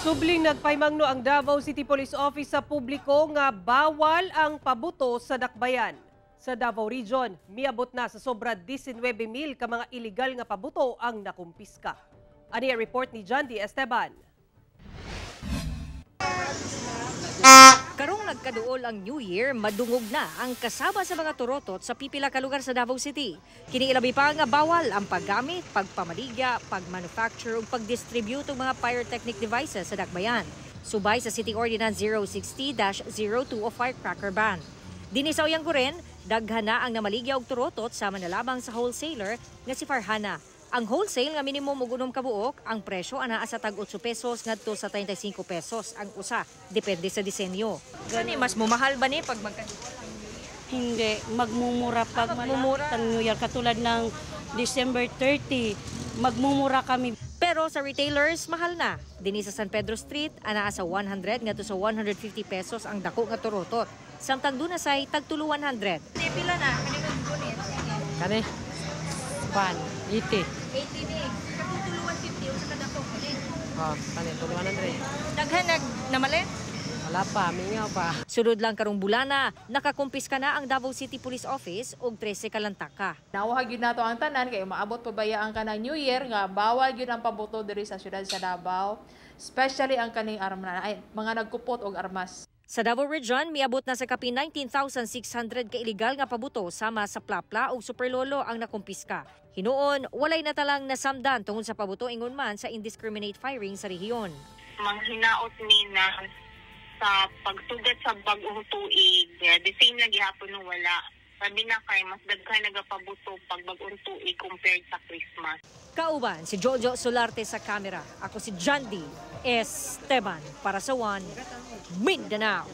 Subling nagpaymangno ang Davao City Police Office sa publiko nga bawal ang pabuto sa dakbayan. Sa Davao Region, miabot na sa sobra 19,000 ka mga illegal nga pabuto ang nakumpiska. Ani ang report ni John D. Esteban. Karong nagkaduol ang New Year, madungog na ang kasama sa mga turotot sa pipila ka lugar sa Davao City. Kini ilabi pa nga bawal ang paggamit, pagpamaligya, pagmanufacture ug pagdistribute og mga pyrotechnic devices sa dakbayan. Subay sa City Ordinance 060-02 o firecracker ban. Dinhi sa Uyang Guren, daghan na ang namaligya og turotot sama na lamang sa wholesaler nga si Farhana. Ang wholesale nga minimum og 6 ka buok, ang presyo anaa sa tag 8 pesos ngadto sa 35 pesos ang usa, depende sa disenyo. Gani mas mumahal ba ni pag Hindi, magmumura pag magmumura ang New Year katulad ng December 30, magmumura kami. Pero sa retailers mahal na. Dinhi sa San Pedro Street anaa sa 100 ngadto sa 150 pesos ang dako nga turotot. Samtang duna say tag tulo 100. Pila na kanino gunit? Kani? Pan, 80. 80 ni. Kapag tulo 150 usa ka dako kani. Kani, tulo 100. Daghan namalit? Wala pa, mingaw pa. Sunod lang karong bulana, nakakumpiska na ang Davao City Police Office og 13 ka lantaka. Nawahag yun nato ang tanan kay maabot pabayaan ka ng New Year nga bawal yun ang pabuto diri sa syudad sa Davao, especially ang kaning armas ay mga nagkupot og armas. Sa Davao Region, miabot na sa kapin 19,600 ka illegal nga pabuto sama sa plapla ug superlolo ang nakumpiska. Hinuon, walay natalang nasamdan tungod sa pabuto ingon man sa indiscriminate firing sa rehiyon. Manghinaot ni na sa pagsugat sa bag-ong tuig, the same na gihapon nung wala. Sabi na kay mas daghan nagapabuto pag bag-ong tuig compared sa Christmas. Kauban si Jojo Solarte sa kamera. Ako si John D. Esteban para sa One Mindanao.